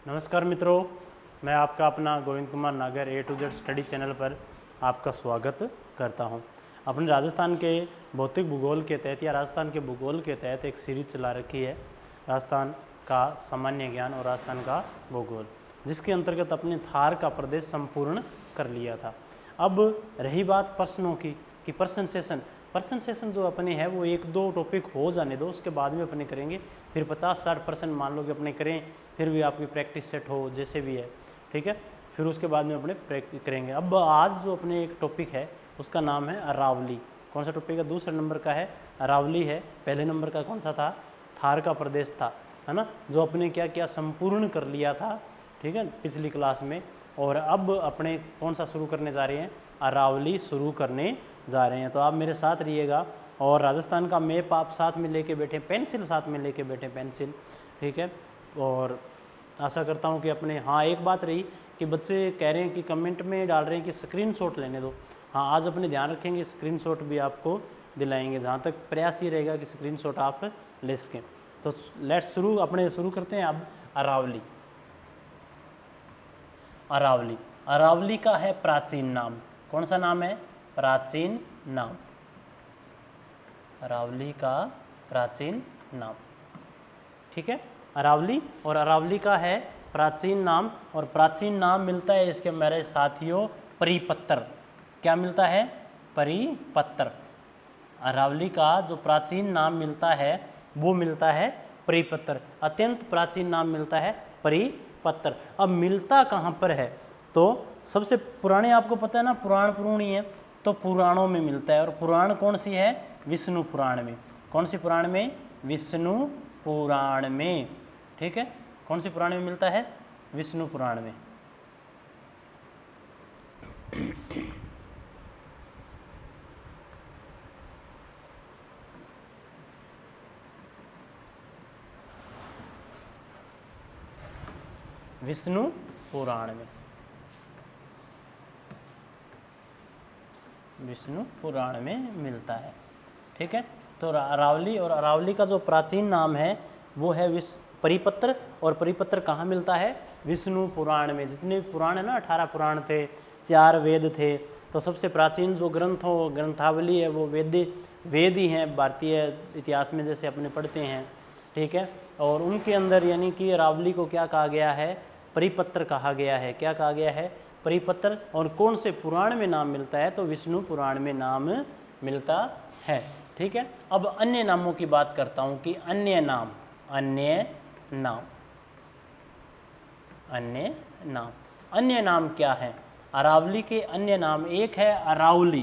नमस्कार मित्रों, मैं आपका अपना गोविंद कुमार नागर ए टू जेड स्टडी चैनल पर आपका स्वागत करता हूं। अपने राजस्थान के भौतिक भूगोल के तहत या राजस्थान के भूगोल के तहत एक सीरीज चला रखी है, राजस्थान का सामान्य ज्ञान और राजस्थान का भूगोल, जिसके अंतर्गत अपने थार का प्रदेश संपूर्ण कर लिया था। अब रही बात प्रश्नों की कि पर्सन सेशन जो अपने है वो एक दो टॉपिक हो जाने दो, उसके बाद में अपने करेंगे। फिर 50-60% मान लो कि अपने करें, फिर भी आपकी प्रैक्टिस सेट हो जैसे भी है, ठीक है। फिर उसके बाद में अपने प्रैक्टिस करेंगे। अब आज जो अपने एक टॉपिक है उसका नाम है अरावली। कौन सा टॉपिक है? दूसरे नंबर का है अरावली है। पहले नंबर का कौन सा था? थार का प्रदेश था, है ना, जो अपने क्या क्या संपूर्ण कर लिया था, ठीक है, पिछली क्लास में। और अब अपने कौन सा शुरू करने जा रहे हैं? अरावली शुरू करने जा रहे हैं। तो आप मेरे साथ रहिएगा और राजस्थान का मैप आप साथ में लेके बैठे, पेंसिल साथ में लेके बैठे, पेंसिल, ठीक है। और आशा करता हूँ कि अपने, हाँ एक बात रही कि बच्चे कह रहे हैं कि कमेंट में डाल रहे हैं कि स्क्रीनशॉट लेने दो। हाँ, आज अपने ध्यान रखेंगे, स्क्रीनशॉट भी आपको दिलाएंगे, जहाँ तक प्रयास ये रहेगा कि स्क्रीनशॉट आप ले सकें। तो लेट्स अपने शुरू करते हैं अब अरावली। अरावली का है प्राचीन नाम। कौन सा नाम है? प्राचीन नाम। अरावली का प्राचीन नाम, ठीक है, अरावली। और अरावली का है प्राचीन नाम, और प्राचीन नाम मिलता है इसके मेरे साथियों परिपत्र। क्या मिलता है? परिपत्र। अरावली का जो प्राचीन नाम मिलता है वो मिलता है परिपत्र। अत्यंत प्राचीन नाम मिलता है परिपत्र। अब मिलता कहाँ पर है? तो सबसे पुराने आपको पता है ना, पुराण पुराणी है, तो पुराणों में मिलता है। और पुराण कौन सी है? विष्णु पुराण में। कौन सी पुराण में? विष्णु पुराण में, ठीक है। कौन सी पुराण में मिलता है? विष्णु पुराण में। विष्णु पुराण में, विष्णु पुराण में मिलता है, ठीक है। तो अरावली, और अरावली का जो प्राचीन नाम है वो है परिपत्र। और परिपत्र कहाँ मिलता है? विष्णु पुराण में। जितने पुराण है ना, 18 पुराण थे, 4 वेद थे, तो सबसे प्राचीन जो ग्रंथावली है वो वेद ही हैं, भारतीय इतिहास में जैसे अपने पढ़ते हैं, ठीक है। और उनके अंदर यानी कि अरावली को क्या कहा गया है? परिपत्र कहा गया है। क्या कहा गया है? परिपत्र। और कौन से पुराण में नाम मिलता है? तो विष्णु पुराण में नाम मिलता है, ठीक है। अब अन्य नामों की बात करता हूं कि अन्य नाम अन्य नाम क्या है? अरावली के अन्य नाम, एक है अरावली,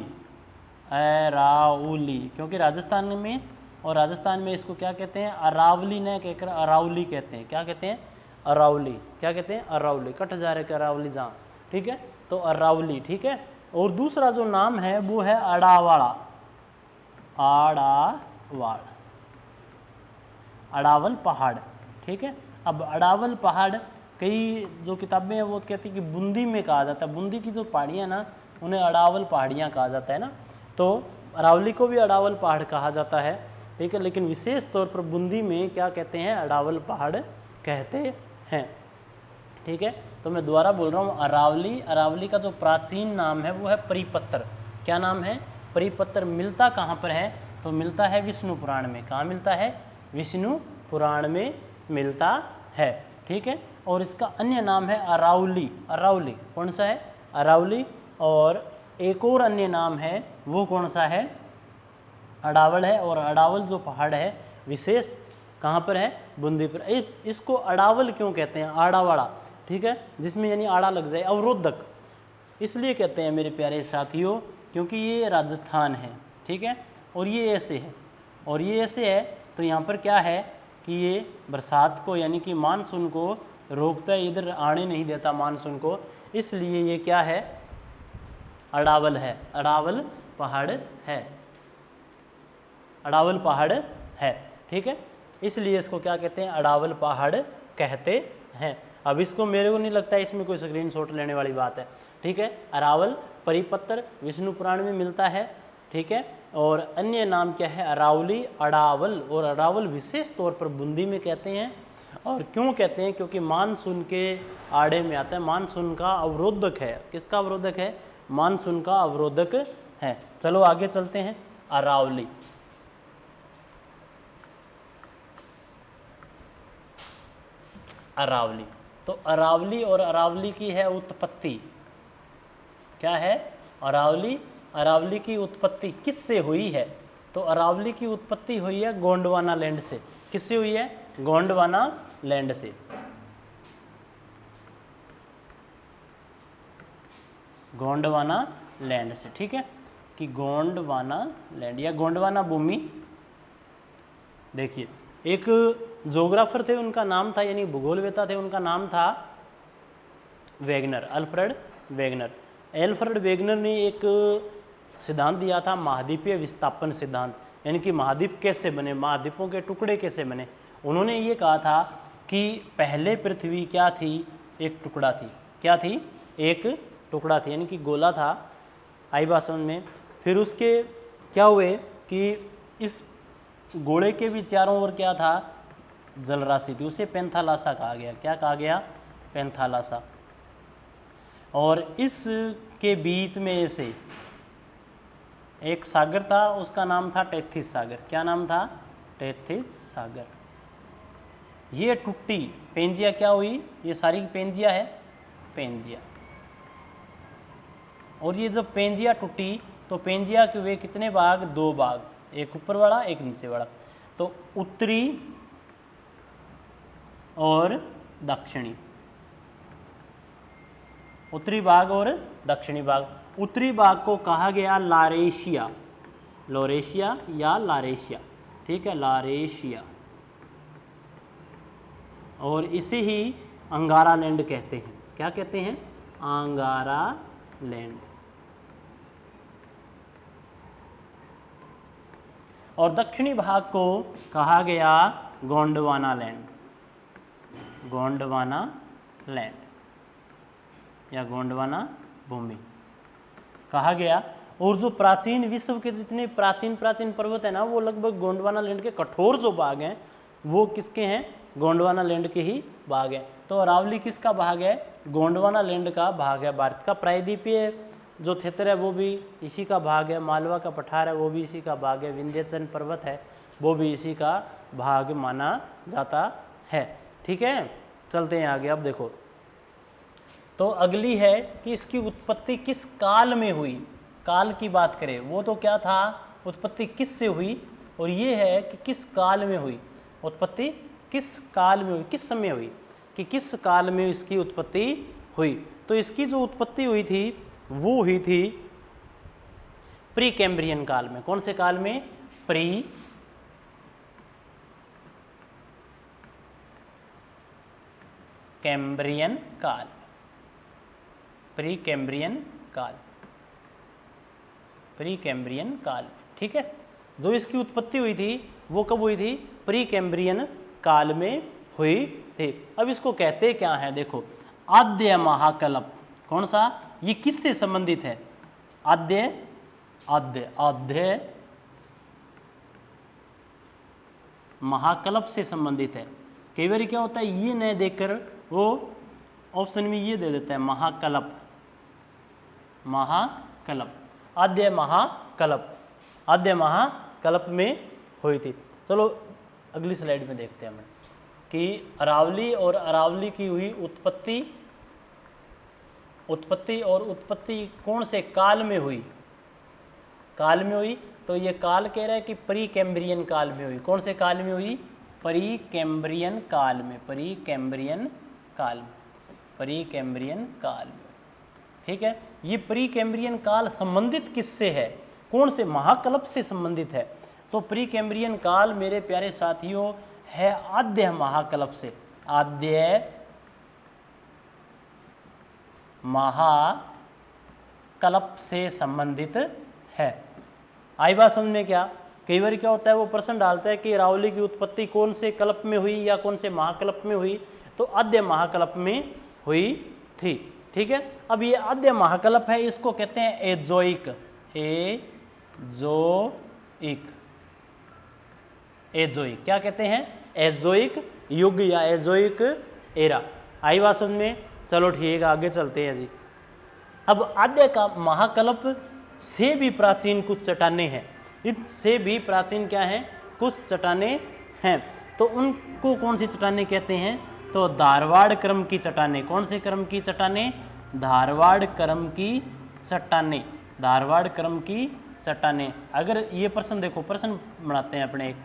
क्योंकि राजस्थान में इसको क्या कहते हैं? अरावली न कहकर अरावली कहते हैं। क्या कहते हैं? अरावली। क्या कहते हैं? अरावली। कट जा रहे अरावली जहाँ, ठीक है, तो अरावली, ठीक है। और दूसरा जो नाम है वो है अड़ावल पहाड़, ठीक है। अब अड़ावल पहाड़, कई जो किताबें हैं वो कहती है कि बूंदी में कहा जाता है। बूंदी की जो पहाड़ियाँ ना, उन्हें अड़ावल पहाड़ियाँ कहा जाता है ना। तो अरावली को भी अड़ावल पहाड़ कहा जाता है, ठीक है, लेकिन विशेष तौर पर बूंदी में क्या कहते हैं? अड़ावल पहाड़ कहते हैं, ठीक है। तो मैं दोबारा बोल रहा हूँ, अरावली का जो प्राचीन नाम है वो है परिपत्र। क्या नाम है? परिपत्र। मिलता कहाँ पर है? तो मिलता है विष्णु पुराण में। कहाँ मिलता है? विष्णु पुराण में मिलता है, ठीक है। और इसका अन्य नाम है अरावली। कौन सा है? अरावली। और एक और अन्य नाम है, वो कौन सा है? अड़ावल है। और अड़ावल जो पहाड़ है विशेष कहाँ पर है? बूंदी पर। इसको अड़ावल क्यों कहते हैं? आड़ावाड़ा, ठीक है, जिसमें यानी आड़ा लग जाए, अवरोधक, इसलिए कहते हैं मेरे प्यारे साथियों, क्योंकि ये राजस्थान है, ठीक है, और ये ऐसे है, तो यहाँ पर क्या है कि ये बरसात को यानी कि मानसून को रोकता है, इधर आने नहीं देता मानसून को, इसलिए ये क्या है? अड़ावल है, अड़ावल पहाड़ है, ठीक है। इसलिए इसको क्या कहते हैं? अड़ावल पहाड़ कहते हैं। अब इसको मेरे को नहीं लगता इसमें कोई स्क्रीनशॉट लेने वाली बात है, ठीक है। अरावल परिपत्र विष्णु पुराण में मिलता है, ठीक है। और अन्य नाम क्या है? अरावली, अड़ावल। और अड़ावल विशेष तौर पर बूंदी में कहते हैं। और क्यों कहते हैं? क्योंकि मानसून के आड़े में आता है, मानसून का अवरोधक है। किसका अवरोधक है? मानसून का अवरोधक है। चलो आगे चलते हैं। अरावली, अरावली, तो अरावली और अरावली की है उत्पत्ति। क्या है? अरावली, अरावली की उत्पत्ति किससे हुई है? तो अरावली की उत्पत्ति हुई है गोंडवाना लैंड से। किससे हुई है? गोंडवाना लैंड से। गोंडवाना लैंड से, ठीक है, कि गोंडवाना लैंड या गोंडवाना भूमि। देखिए, एक जोग्राफर थे, उनका नाम था, यानी भूगोलवेता थे, उनका नाम था Wegener, Alfred Wegener. Alfred Wegener ने एक सिद्धांत दिया था, महाद्वीपीय विस्थापन सिद्धांत, यानी कि महाद्वीप कैसे बने, महाद्वीपों के टुकड़े कैसे बने। उन्होंने ये कहा था कि पहले पृथ्वी क्या थी? एक टुकड़ा थी। क्या थी? एक टुकड़ा थी, यानी कि गोला था। आई बात समझ में? फिर उसके क्या हुए कि इस गोले के भी चारों ओर क्या था? जल राशि थी, उसे पेंथालासा कहा गया। क्या कहा गया? पेंथालासा। और इस के बीच में से एक सागर था, उसका नाम था टेथिस सागर। क्या नाम था? टेथिस सागर। ये टूटी पेंजिया क्या हुई? ये सारी पेंजिया है, पेंजिया। और ये जब पेंजिया टूटी तो पेंजिया के हुए कितने भाग? 2 भाग, एक ऊपर वाला एक नीचे वाला। तो उत्तरी और दक्षिणी, उत्तरी भाग और दक्षिणी भाग। उत्तरी भाग को कहा गया लारेशिया, लोरेशिया या लारेशिया, ठीक है, लारेशिया। और इसे ही अंगारा लैंड कहते हैं। क्या कहते हैं? अंगारा लैंड। और दक्षिणी भाग को कहा गया गोंडवाना लैंड, गोंडवाना लैंड या गोंडवाना भूमि कहा गया। और जो प्राचीन विश्व के जितने प्राचीन पर्वत है ना, वो लगभग गोंडवाना लैंड के कठोर जो भाग हैं वो किसके हैं? गोंडवाना लैंड के ही भाग है। तो अरावली किसका भाग है? गोंडवाना लैंड का भाग है। भारत का प्रायद्वीपीय जो क्षेत्र है वो भी इसी का भाग है। मालवा का पठार है वो भी इसी का भाग है। विंध्याचल पर्वत है वो भी इसी का भाग माना जाता है, ठीक है। चलते हैं आगे। अब देखो, तो अगली है कि इसकी उत्पत्ति किस काल में हुई। काल की बात करें वो तो क्या था? उत्पत्ति किस से हुई, और ये है कि किस काल में हुई। उत्पत्ति किस काल में हुई, किस समय हुई, कि किस काल में इसकी उत्पत्ति हुई। तो इसकी जो उत्पत्ति हुई थी वो हुई थी प्री कैम्ब्रियन काल में। कौन से काल में? प्री कैम्ब्रियन काल, प्री कैम्ब्रियन काल, प्री कैम्ब्रियन काल, ठीक है। जो इसकी उत्पत्ति हुई थी वो कब हुई थी? प्री कैम्ब्रियन काल में हुई थी। अब इसको कहते क्या है? देखो, आद्य महाकल्प। कौन सा? ये किससे संबंधित है? आद्य, आद्य, आद्य महाकल्प से संबंधित है। कई बार क्या होता है, ये न देकर वो ऑप्शन में ये दे देता है महाकल्प, महाकल्प, आद्य महाकल्प, आद्य महाकल्प में हुई थी। चलो अगली स्लाइड में देखते हैं हम कि अरावली और अरावली की हुई उत्पत्ति, उत्पत्ति और उत्पत्ति कौन से काल में हुई? काल में हुई। तो ये काल कह रहा है कि प्री कैम्ब्रियन काल में हुई। कौन से काल में हुई? प्री कैम्ब्रियन काल में, प्री कैम्ब्रियन काल में, प्री कैम्ब्रियन काल में, ठीक है। ये प्री कैम्ब्रियन काल संबंधित किससे है? कौन से महाकल्प से संबंधित है? तो प्री कैम्ब्रियन काल मेरे प्यारे साथियों है आद्य महाकल्प से, आद्य महाकल्प से संबंधित है। आई बात समझ में? क्या कई बार क्या होता है, वो प्रश्न डालता है कि अरावली की उत्पत्ति कौन से कल्प में हुई या कौन से महाकल्प में हुई, तो आद्य महाकल्प में हुई थी, ठीक है। अब ये आद्य महाकल्प है, इसको कहते हैं एजोइक, एजोइक, एजोइक। क्या कहते हैं? एजोइक युग या एजोइक एरा। आई बात समझ में? चलो ठीक है, आगे चलते हैं जी। अब आद्य का महाकल्प से भी प्राचीन कुछ चट्टानें हैं, इनसे भी प्राचीन क्या है, कुछ चट्टानें हैं। तो उनको कौन सी चट्टानें कहते हैं? तो धारवाड़ क्रम की चट्टानें। कौन से क्रम की चट्टानें? धारवाड़ क्रम की चट्टानें। धारवाड़ क्रम की चट्टानें। अगर ये प्रश्न देखो, प्रश्न बनाते हैं अपने। एक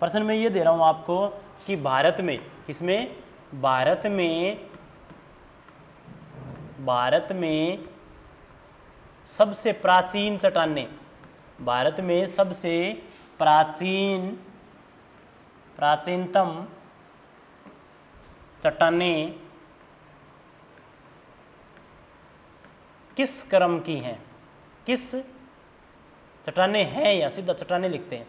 प्रश्न में ये दे रहा हूँ आपको कि भारत में, किसमें? भारत में सबसे प्राचीन चट्टानें, भारत में सबसे प्राचीनतम चट्टानें किस क्रम की हैं? किस चट्टानें हैं, या सीधा चट्टानें लिखते हैं,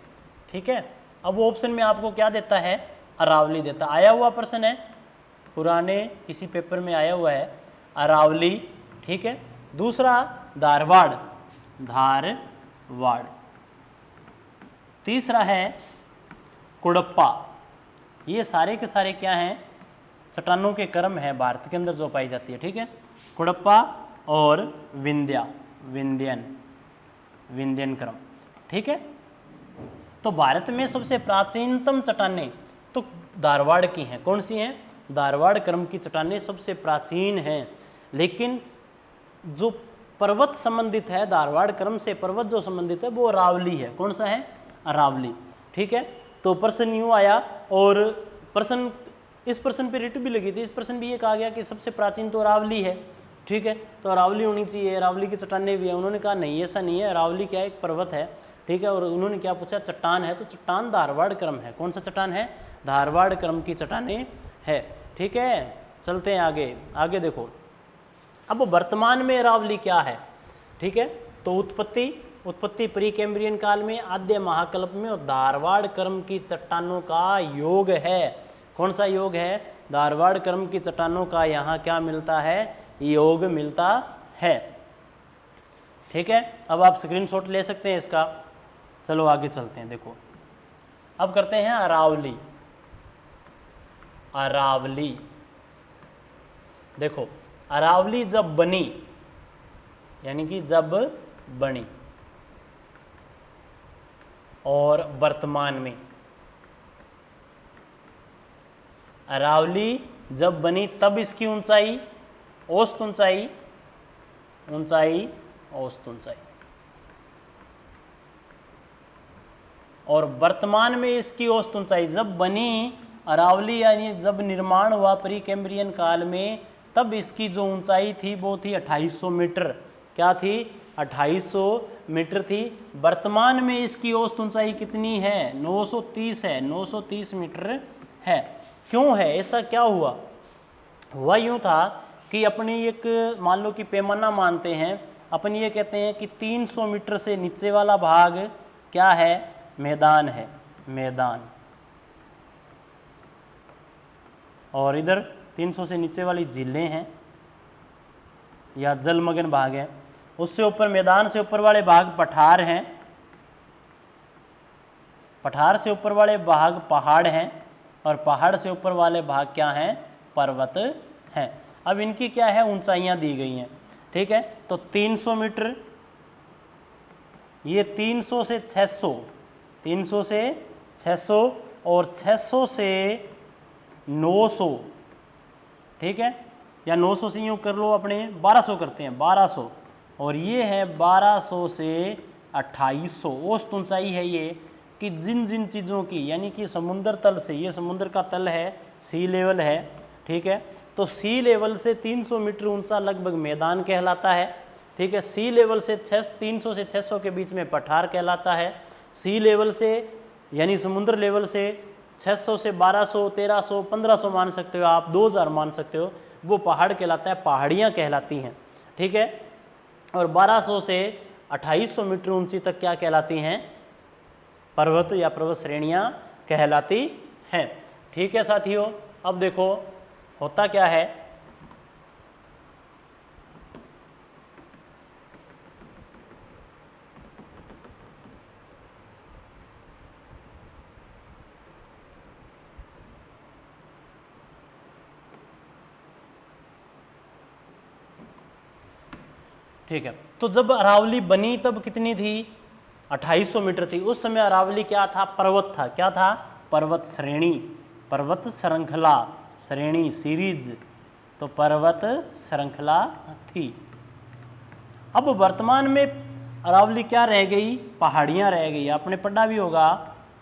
ठीक है। अब वो ऑप्शन में आपको क्या देता है? अरावली देता। आया हुआ प्रश्न है, पुराने किसी पेपर में आया हुआ है, अरावली, ठीक है। दूसरा धारवाड़। तीसरा है कुडप्पा। ये सारे के सारे क्या हैं? चट्टानों के क्रम है भारत के अंदर जो पाई जाती है, ठीक है। कुडप्पा और विंध्यन क्रम, ठीक है। तो भारत में सबसे प्राचीनतम चट्टानें तो धारवाड़ की हैं। कौन सी हैं? धारवाड़ क्रम की चट्टानें सबसे प्राचीन हैं। लेकिन जो पर्वत संबंधित है, धारवाड़ क्रम से पर्वत जो संबंधित है, वो अरावली है। कौन सा है? अरावली, ठीक है। तो प्रश्न यूँ आया, और इस प्रश्न पे रिट भी लगी थी। इस प्रश्न भी ये कहा गया कि सबसे प्राचीन तो अरावली है, ठीक है, तो अरावली होनी चाहिए, अरावली की चट्टानें भी है। उन्होंने कहा नहीं, ऐसा नहीं है, अरावली क्या है? एक पर्वत है, ठीक है। और उन्होंने क्या पूछा? चट्टान है, तो चट्टान धारवाड़ क्रम है। कौन सा चट्टान है? धारवाड़ क्रम की चट्टानें है, ठीक है। चलते हैं आगे देखो। अब वर्तमान में अरावली क्या है, ठीक है। तो उत्पत्ति प्री कैम्ब्रियन काल में, आद्य महाकल्प में, और धारवाड़ क्रम की चट्टानों का योग है। कौन सा योग है? धारवाड़ क्रम की चट्टानों का यहाँ क्या मिलता है? योग मिलता है, ठीक है। अब आप स्क्रीनशॉट ले सकते हैं इसका। चलो आगे चलते हैं। देखो अब करते हैं अरावली। देखो अरावली जब बनी, यानी कि जब बनी, और वर्तमान में, अरावली जब बनी तब इसकी ऊंचाई, औसत ऊंचाई, औसत ऊंचाई, और वर्तमान में इसकी औसत ऊंचाई जब बनी अरावली, यानी जब निर्माण हुआ प्री कैम्ब्रियन काल में, तब इसकी जो ऊंचाई थी वो थी 2800 मीटर। क्या थी? 2800 मीटर थी। वर्तमान में इसकी औसत ऊंचाई कितनी है? 930 है, 930 मीटर है। क्यों है ऐसा? क्या हुआ? हुआ यूँ था कि अपनी एक, मान लो कि पैमाना मानते हैं अपन, ये कहते हैं कि 300 मीटर से नीचे वाला भाग क्या है? मैदान है, मैदान। और इधर 300 से नीचे वाली झीलें हैं या जलमग्न भाग है। उससे ऊपर, मैदान से ऊपर वाले भाग पठार हैं, पठार से ऊपर वाले भाग पहाड़ हैं, और पहाड़ से ऊपर वाले भाग क्या हैं? पर्वत हैं। अब इनकी क्या है? ऊंचाइयां दी गई हैं, ठीक है। तो 300 मीटर, ये 300 से 600, 300 से 600, और 600 से 900, ठीक है, या 900 से यूँ कर लो, अपने 1200 करते हैं, 1200, और ये है 1200 से 2800 औसत ऊंचाई है ये, कि जिन जिन चीज़ों की, यानी कि समुद्र तल से, ये समुद्र का तल है, सी लेवल है, ठीक है। तो सी लेवल से 300 मीटर ऊंचा लगभग मैदान कहलाता है, ठीक है। सी लेवल से 300 से 600 के बीच में पठार कहलाता है। सी लेवल से, यानी समुद्र लेवल से 600 से 1200, 1300, 1500 मान सकते हो आप, 2000 मान सकते हो, वो पहाड़ कहलाता है, पहाड़ियाँ कहलाती हैं, ठीक है। और 1200 से 2800 मीटर ऊंची तक क्या कहलाती हैं? पर्वत या पर्वत श्रेणियाँ कहलाती हैं, ठीक है साथियों। अब देखो होता क्या है, ठीक है। तो जब अरावली बनी तब कितनी थी? 2800 मीटर थी। उस समय अरावली क्या था? पर्वत था। क्या था? पर्वत श्रेणी, पर्वत श्रृंखला, श्रेणी सीरीज, तो पर्वत श्रृंखला थी। अब वर्तमान में अरावली क्या रह गई? पहाड़ियाँ रह गई। आपने पढ़ा भी होगा,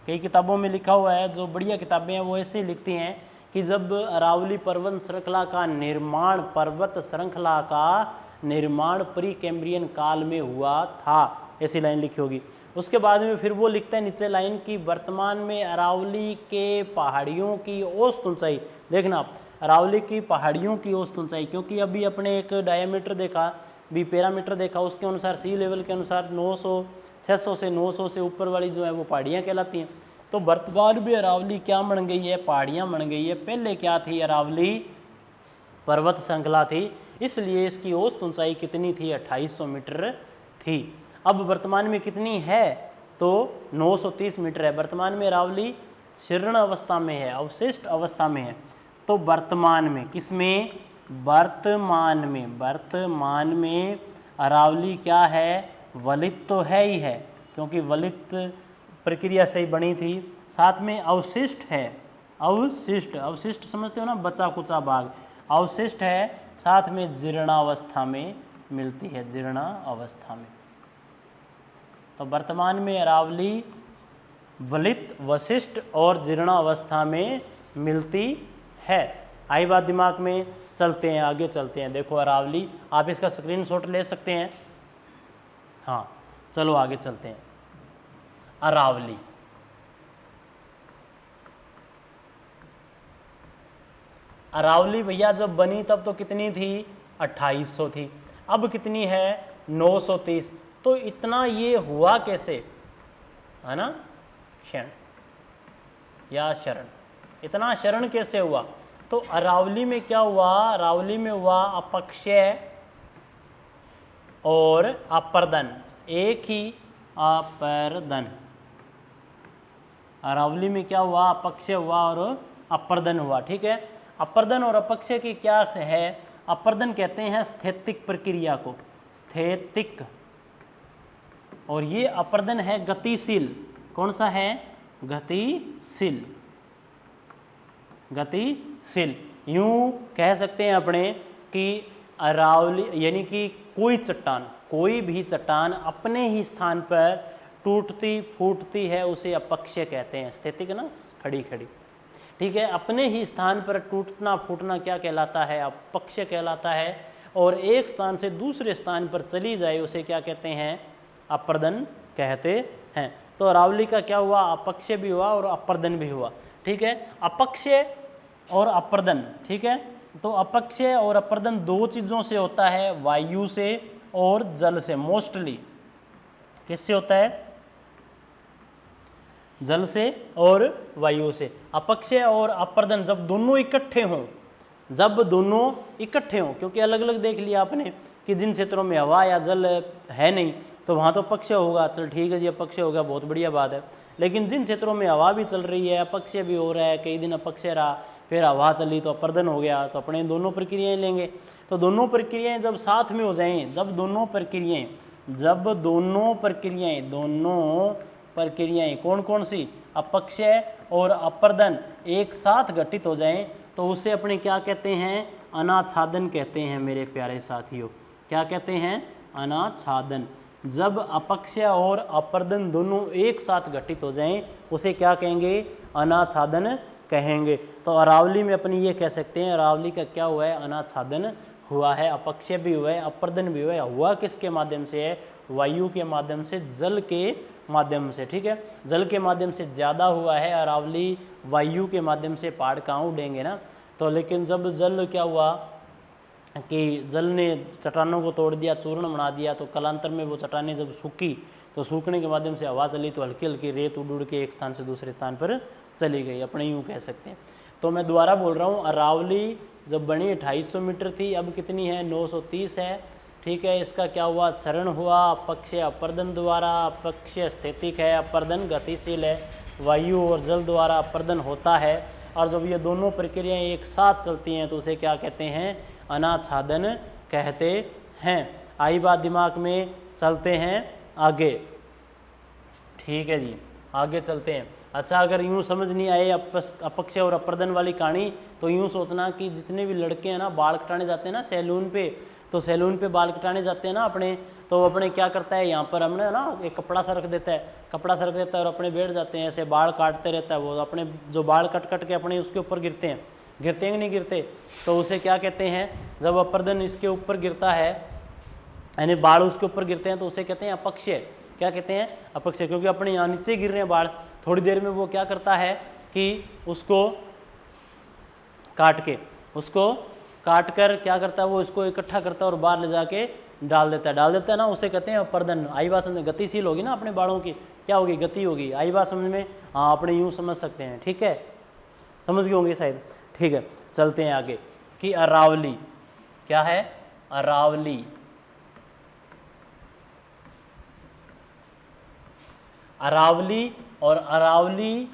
कई किताबों में लिखा हुआ है, जो बढ़िया किताबें हैं वो ऐसे लिखती हैं कि जब अरावली पर्वत श्रृंखला का निर्माण, पर्वत श्रृंखला का निर्माण प्री कैम्ब्रियन काल में हुआ था, ऐसी लाइन लिखी होगी। उसके बाद में फिर वो लिखता है नीचे लाइन की वर्तमान में अरावली के पहाड़ियों की औसत ऊंचाई, देखना आप, अरावली की पहाड़ियों की औसत ऊंचाई, क्योंकि अभी अपने एक डायमीटर देखा, भी पैरामीटर देखा, उसके अनुसार सी लेवल के अनुसार 600 से 900 से ऊपर वाली जो है वो पहाड़ियाँ कहलाती हैं। तो वर्तमान में अरावली क्या बन गई है? पहाड़ियाँ बन गई है। पहले क्या थी? अरावली पर्वत श्रृंखला थी, इसलिए इसकी औसत ऊंचाई कितनी थी? 2800 मीटर थी। अब वर्तमान में कितनी है? तो 930 मीटर है। वर्तमान में अरावली क्षीण अवस्था में है, अवशिष्ट अवस्था में है। तो वर्तमान में किसमें? वर्तमान में अरावली क्या है? वलित तो है ही है, क्योंकि वलित प्रक्रिया से ही बनी थी। साथ में अवशिष्ट है, अवशिष्ट समझते हो ना, बचा कुचा भाग, अवशिष्ट है। साथ में जीर्णावस्था में मिलती है, जीर्णावस्था में। तो वर्तमान में अरावली वलित, वशिष्ठ और जीर्णावस्था में मिलती है। आई बात दिमाग में? चलते हैं, आगे चलते हैं। देखो अरावली, आप इसका स्क्रीनशॉट ले सकते हैं। हाँ चलो आगे चलते हैं। अरावली, अरावली भैया जब बनी तब तो कितनी थी? 2800 थी। अब कितनी है? 930। तो इतना ये हुआ कैसे? है ना, क्षण या शरण, इतना शरण कैसे हुआ? तो अरावली में क्या हुआ? अरावली में हुआ अपक्षय और अपर्दन, एक ही अपर्दन। अरावली में क्या हुआ? अपक्षय हुआ और अपर्दन हुआ। ठीक है, अपर्दन और अपक्षय की क्या है? अपर्दन कहते हैं स्थैतिक प्रक्रिया को, स्थैतिक, और ये अपर्दन है गतिशील। कौन सा है? गतिशील, गतिशील। यूं कह सकते हैं अपने कि अरावली यानी कि कोई चट्टान, कोई भी चट्टान अपने ही स्थान पर टूटती फूटती है, उसे अपक्षय कहते हैं। स्थैतिक ना, खड़ी खड़ी, ठीक है। अपने ही स्थान पर टूटना फूटना क्या कहलाता है? अपक्षय कहलाता है। और एक स्थान से दूसरे स्थान पर चली जाए उसे क्या कहते हैं? अपर्दन कहते हैं। तो अरावली का क्या हुआ? अपक्षय भी हुआ और अपर्दन भी हुआ। ठीक है, अपक्षय और अपर्दन। ठीक है, तो अपक्षय और अपर्दन दो चीज़ों से होता है, वायु से और जल से। मोस्टली किससे होता है? जल से और वायु से। अपक्षय और अपर्दन जब दोनों इकट्ठे हों, जब दोनों इकट्ठे हों, क्योंकि अलग अलग देख लिया आपने कि जिन क्षेत्रों में हवा या जल है नहीं तो वहाँ तो अपक्षय होगा, चल ठीक है जी, अपक्षय होगा, बहुत बढ़िया बात है। लेकिन जिन क्षेत्रों में हवा भी चल रही है, अपक्षय भी हो रहा है, कई दिन अपक्षय रहा, फिर हवा चली तो अपर्दन हो गया, तो अपने दोनों प्रक्रियाएं लेंगे। तो दोनों प्रक्रियाएं जब साथ में हो जाएं, जब दोनों प्रक्रियाएं कौन कौन सी? अपक्षय और अपर्दन एक साथ घटित हो जाएं, तो उसे अपने क्या कहते हैं? अनाच्छादन कहते हैं मेरे प्यारे साथियों। क्या कहते हैं? अनाच्छादन। जब अपक्षय और अपर्दन दोनों एक साथ घटित हो जाएं, उसे क्या कहेंगे? अनाच्छादन कहेंगे। तो अरावली में अपनी ये कह सकते हैं, अरावली का क्या हुआ है? अनाच्छादन हुआ है, अपक्षय भी हुआ है, अपर्दन भी हुआ है। हुआ किसके माध्यम से है? वायु के माध्यम से, जल के माध्यम से। ठीक है, जल के माध्यम से ज़्यादा हुआ है। अरावली वायु के माध्यम से पहाड़ कहाँ उड़ेंगे ना। तो लेकिन जब जल क्या हुआ कि जल ने चट्टानों को तोड़ दिया, चूर्ण बना दिया, तो कालांतर में वो चट्टानें जब सूखी तो सूखने के माध्यम से हवा चली तो हल्की हल्की रेत उड़ उड़ के एक स्थान से दूसरे स्थान पर चली गई, अपने यूँ कह सकते हैं। तो मैं दोबारा बोल रहा हूँ, अरावली जब बनी 2800 मीटर थी, अब कितनी है? 930 है। ठीक है, इसका क्या हुआ? क्षरण हुआ, अपक्षय अपर्दन द्वारा। अपक्षय स्थैतिक है, अपर्दन गतिशील है। वायु और जल द्वारा अपर्दन होता है, और जब ये दोनों प्रक्रियाएं एक साथ चलती हैं तो उसे क्या कहते हैं? अनाच्छादन कहते हैं। आई बात दिमाग में, चलते हैं आगे। ठीक है जी, आगे चलते हैं। अच्छा, अगर यूँ समझ नहीं आए अपक्षय और अपर्दन वाली कहानी, तो यूँ सोचना कि जितने भी लड़के हैं ना बाल कटाने जाते हैं ना सैलून पे, तो सैलून पे बाल कटाने जाते हैं ना अपने, तो अपने क्या करता है, यहाँ पर हमने ना एक कपड़ा सा रख देता है, कपड़ा सा रख देता है और अपने बैठ जाते हैं, ऐसे बाल काटते रहता है वो, अपने जो बाल कट कट के अपने उसके ऊपर गिरते हैं, गिरते हैं कि नहीं गिरते, तो उसे क्या कहते हैं, जब अपर्दन इसके ऊपर गिरता है, यानी बाल उसके ऊपर गिरते हैं, तो उसे कहते हैं अपक्षय। क्या कहते हैं, अपक्षय, क्योंकि अपने यहाँ नीचे गिर रहे हैं बाल। थोड़ी देर में वो क्या करता है कि उसको काट कर क्या करता है, वो इसको इकट्ठा करता है और बाहर ले जाके डाल देता है ना, उसे कहते हैं अपर्दन। आई बात समझ में, गतिशील होगी ना अपने बालों की, क्या होगी, गति होगी। आई बात समझ में, हाँ अपने यूँ समझ सकते हैं। ठीक है, समझ गए होंगे शायद। ठीक है, चलते हैं आगे कि अरावली क्या है, अरावली, अरावली और अरावली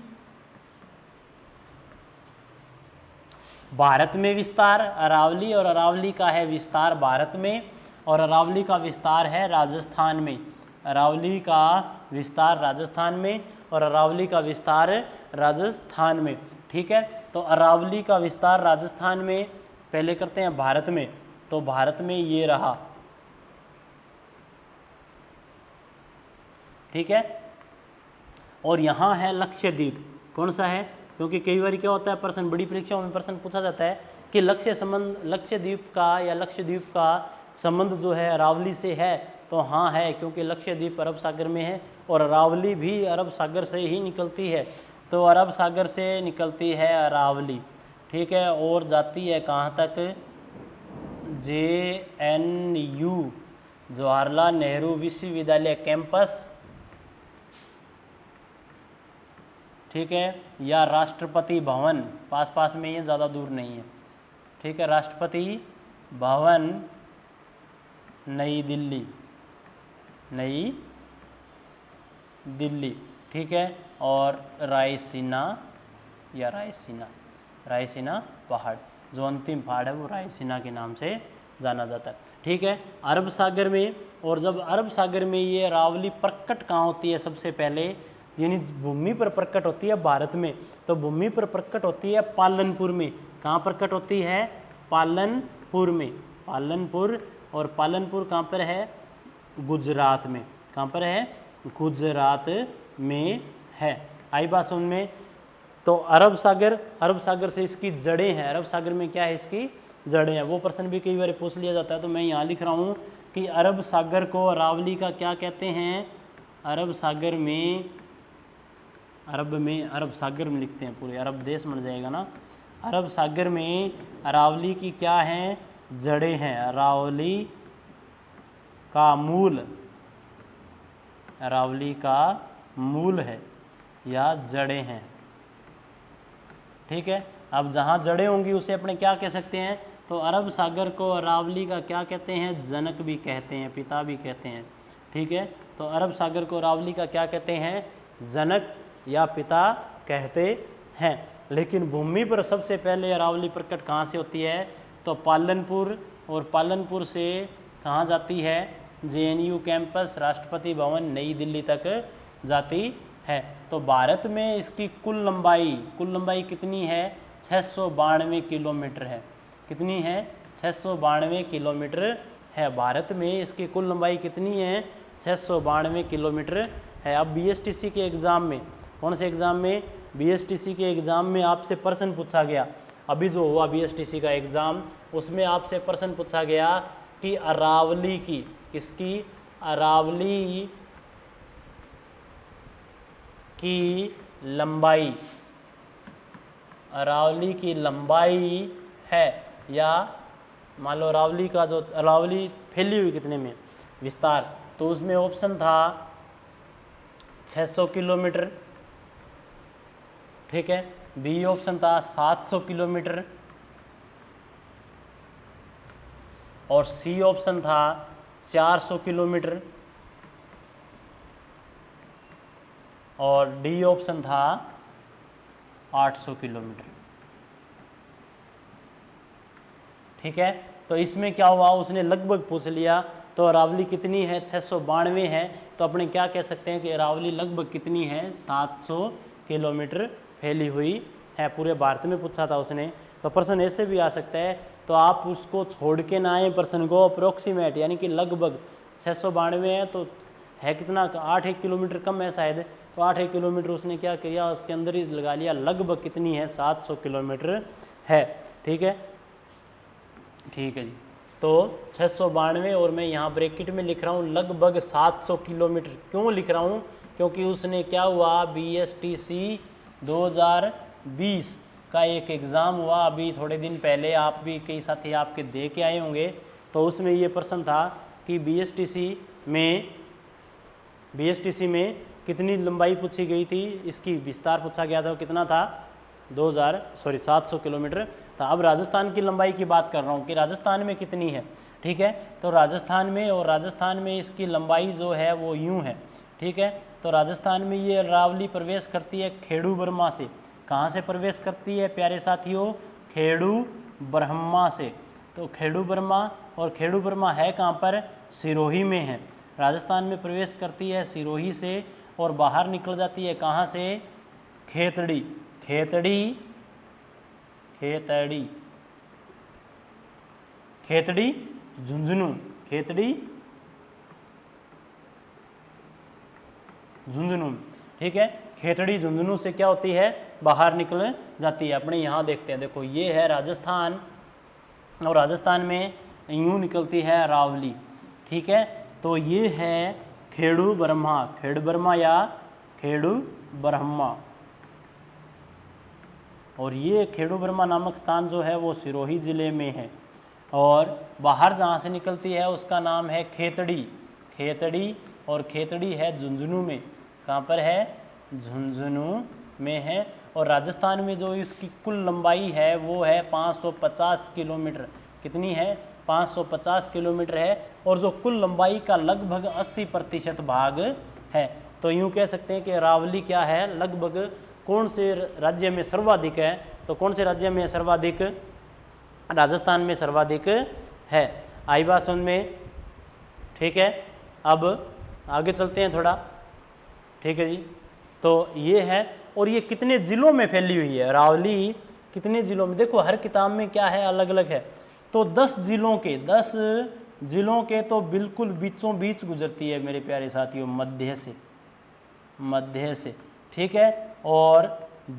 भारत में विस्तार, अरावली और अरावली का है विस्तार भारत में, और अरावली का विस्तार है राजस्थान में। अरावली का विस्तार राजस्थान में और अरावली का विस्तार राजस्थान में। ठीक है, तो अरावली का विस्तार राजस्थान में पहले करते हैं भारत में, तो भारत में ये रहा। ठीक है, और यहाँ है लक्षद्वीप। कौन सा है, क्योंकि कई बार क्या होता है प्रश्न, बड़ी परीक्षाओं में प्रश्न पूछा जाता है कि लक्षद्वीप का या लक्षद्वीप का संबंध जो है अरावली से है, तो हाँ है, क्योंकि लक्षद्वीप अरब सागर में है और अरावली भी अरब सागर से ही निकलती है, तो अरब सागर से निकलती है अरावली। ठीक है, और जाती है कहाँ तक, JNU जवाहरलाल नेहरू विश्वविद्यालय कैंपस। ठीक है, या राष्ट्रपति भवन, पास में ये ज़्यादा दूर नहीं है। ठीक है, राष्ट्रपति भवन नई दिल्ली। ठीक है, और रायसीना पहाड़, जो अंतिम पहाड़ है वो रायसीना के नाम से जाना जाता है। ठीक है, अरब सागर में, और जब अरब सागर में ये अरावली प्रकट कहाँ होती है, सबसे पहले यानी भूमि पर प्रकट होती है भारत में, तो भूमि पर प्रकट होती है पालनपुर में। कहाँ प्रकट होती है, पालनपुर में, पालनपुर, और पालनपुर कहाँ पर है, गुजरात में। कहाँ पर है, गुजरात में है। आई बात समझ में। तो अरब सागर से इसकी जड़ें हैं, अरब सागर में क्या है, इसकी जड़ें हैं। वो प्रश्न भी कई बार पूछ लिया जाता है, तो मैं यहाँ लिख रहा हूँ कि अरब सागर को अरावली का क्या कहते हैं, अरब सागर में लिखते हैं, पूरे अरब देश बन जाएगा ना। अरब सागर में अरावली की क्या हैं, जड़ें हैं। अरावली का मूल है या जड़ें हैं। ठीक है, अब जहाँ जड़ें होंगी उसे अपने क्या कह सकते हैं, तो अरब सागर को अरावली का क्या कहते हैं, जनक भी कहते हैं, पिता भी कहते हैं। ठीक है, तो अरब सागर को अरावली का क्या कहते हैं, जनक या पिता कहते हैं। लेकिन भूमि पर सबसे पहले अरावली प्रकट कहाँ से होती है, तो पालनपुर, और पालनपुर से कहाँ जाती है, JNU कैंपस, राष्ट्रपति भवन नई दिल्ली तक जाती है। तो भारत में इसकी कुल लंबाई कितनी है, 692 किलोमीटर है। कितनी है, 692 किलोमीटर है। भारत में इसकी कुल लंबाई कितनी है, 692 किलोमीटर है। अब BSTC के एग्ज़ाम में, कौन से एग्ज़ाम में, BSTC के एग्ज़ाम में आपसे प्रश्न पूछा गया, अभी जो हुआ BSTC का एग्ज़ाम, उसमें आपसे प्रश्न पूछा गया कि अरावली की, किसकी, अरावली की लंबाई है, या मान लो अरावली फैली हुई कितने में, विस्तार, तो उसमें ऑप्शन था 600 किलोमीटर। ठीक है, बी ऑप्शन था 700 किलोमीटर, और सी ऑप्शन था 400 किलोमीटर, और डी ऑप्शन था 800 किलोमीटर। ठीक है, तो इसमें क्या हुआ, उसने लगभग पूछ लिया तो अरावली कितनी है, 692 है। तो अपने क्या कह सकते हैं कि अरावली लगभग कितनी है, 700 किलोमीटर फैली हुई है। पूरे भारत में पूछा था उसने, तो प्रश्न ऐसे भी आ सकता है। तो आप उसको छोड़ के ना आए प्रश्न को, अप्रोक्सीमेट यानी कि लगभग 692 है तो है कितना, 8 किलोमीटर कम है शायद, तो 8 किलोमीटर उसने क्या किया, उसके अंदर ही लगा लिया, लगभग कितनी है, 700 किलोमीटर है। ठीक है, ठीक है जी। तो 692 और मैं यहाँ ब्रैकेट में लिख रहा हूँ लगभग 700 किलोमीटर। क्यों लिख रहा हूँ, क्योंकि उसने क्या हुआ, BSTC 2020 का एक एग्ज़ाम हुआ अभी थोड़े दिन पहले, आप भी कई साथी आपके दे के आए होंगे। तो उसमें ये प्रश्न था कि BSTC में कितनी लंबाई पूछी गई थी, इसकी विस्तार पूछा गया था, कितना था, 700 किलोमीटर था। अब राजस्थान की लंबाई की बात कर रहा हूँ कि राजस्थान में कितनी है। ठीक है, तो राजस्थान में इसकी लंबाई जो है वो यूँ है। ठीक है, तो राजस्थान में ये अरावली प्रवेश करती है खेड़ू ब्रह्मा से। कहाँ से प्रवेश करती है प्यारे साथियों, खेड़ू ब्रह्मा से। तो खेड़ू ब्रह्मा, और खेड़ू ब्रह्मा है कहाँ पर, सिरोही में है। राजस्थान में प्रवेश करती है सिरोही से और बाहर निकल जाती है कहाँ से, खेतड़ी, खेतड़ी, खेतड़ी, खेतड़ी झुंझुनू, खेतड़ी झुंझुनू। ठीक है, खेतड़ी झुंझुनू से क्या होती है, बाहर निकल जाती है। अपने यहाँ देखते हैं, देखो ये है राजस्थान, और राजस्थान में यूँ निकलती है अरावली। ठीक है, तो ये है खेड़ू ब्रह्मा, खेड़ ब्रह्मा या खेड़ू ब्रह्मा, और ये खेड़ू ब्रह्मा नामक स्थान जो है वो सिरोही ज़िले में है। और बाहर जहाँ से निकलती है उसका नाम है खेतड़ी, खेतड़ी, और खेतड़ी है झुंझुनू में। कहाँ पर है, झुंझुनू में है। और राजस्थान में जो इसकी कुल लंबाई है वो है 550 किलोमीटर। कितनी है, 550 किलोमीटर है, और जो कुल लंबाई का लगभग 80% भाग है। तो यूँ कह सकते हैं कि अरावली क्या है, लगभग कौन से राज्य में सर्वाधिक है, तो कौन से राज्य में सर्वाधिक, राजस्थान में सर्वाधिक है। आई बात समझ में। ठीक है, अब आगे चलते हैं थोड़ा। ठीक है जी, तो ये है, और ये कितने ज़िलों में फैली हुई है अरावली, कितने ज़िलों में, देखो हर किताब में क्या है, अलग अलग है। तो 10 ज़िलों के तो बिल्कुल बीचों बीच गुजरती है मेरे प्यारे साथियों, मध्य से। ठीक है, और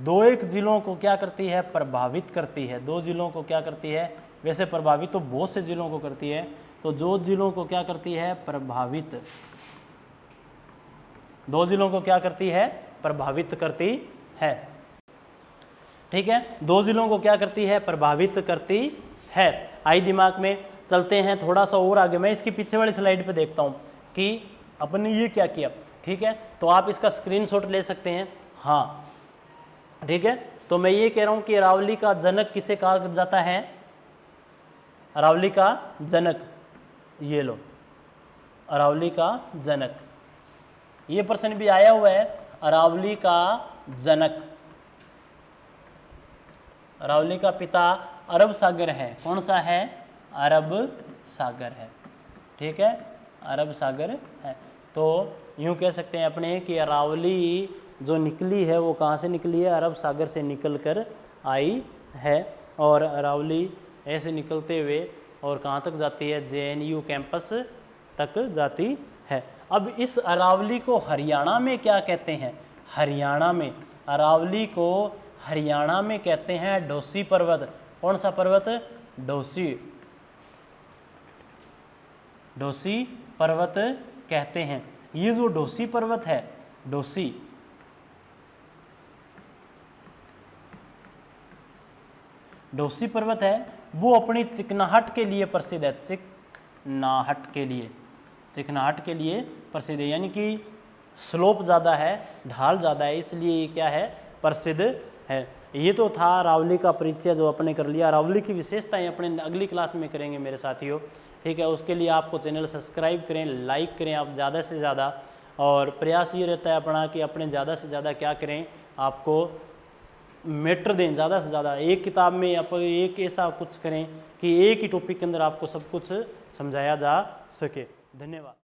2-1 ज़िलों को क्या करती है, प्रभावित करती है। 2 ज़िलों को क्या करती है, वैसे प्रभावित तो बहुत से ज़िलों को करती है, तो 2 ज़िलों को क्या करती है, प्रभावित, 2 ज़िलों को क्या करती है, प्रभावित करती है। ठीक है, 2 ज़िलों को क्या करती है, प्रभावित करती है। आई दिमाग में। चलते हैं थोड़ा सा और आगे, मैं इसकी पीछे वाली स्लाइड पे देखता हूँ कि अपन ने ये क्या किया। ठीक है, तो आप इसका स्क्रीनशॉट ले सकते हैं। हाँ ठीक है, तो मैं ये कह रहा हूँ कि अरावली का जनक किसे कहा जाता है, अरावली का जनक, ये लो, अरावली का जनक, ये प्रश्न भी आया हुआ है, अरावली का जनक, अरावली का पिता अरब सागर है। कौन सा है, अरब सागर है। ठीक है, अरब सागर है। तो यूँ कह सकते हैं अपने कि अरावली जो निकली है वो कहाँ से निकली है, अरब सागर से निकल कर आई है। और अरावली ऐसे निकलते हुए और कहाँ तक जाती है, JNU कैंपस तक जाती है। अब इस अरावली को हरियाणा में क्या कहते हैं, हरियाणा में अरावली को हरियाणा में कहते हैं डोसी पर्वत। कौन सा पर्वत, डोसी, डोसी पर्वत कहते हैं। ये जो डोसी पर्वत है, डोसी, डोसी पर्वत है, वो अपनी चिकनाहट के लिए प्रसिद्ध है, चिकनाहट के लिए, चिकनाहट के लिए प्रसिद्ध है। यानी कि स्लोप ज़्यादा है, ढाल ज़्यादा है, इसलिए ये क्या है, प्रसिद्ध है। ये तो था अरावली का परिचय जो अपने कर लिया। अरावली की विशेषताएं अपने अगली क्लास में करेंगे मेरे साथियों। ठीक है, उसके लिए आपको चैनल सब्सक्राइब करें, लाइक करें आप ज़्यादा से ज़्यादा, और प्रयास ये रहता है अपना कि अपने ज़्यादा से ज़्यादा क्या करें, आपको मैटर दें ज़्यादा से ज़्यादा। एक किताब में आप एक ऐसा कुछ करें कि एक ही टॉपिक के अंदर आपको सब कुछ समझाया जा सके। धन्यवाद।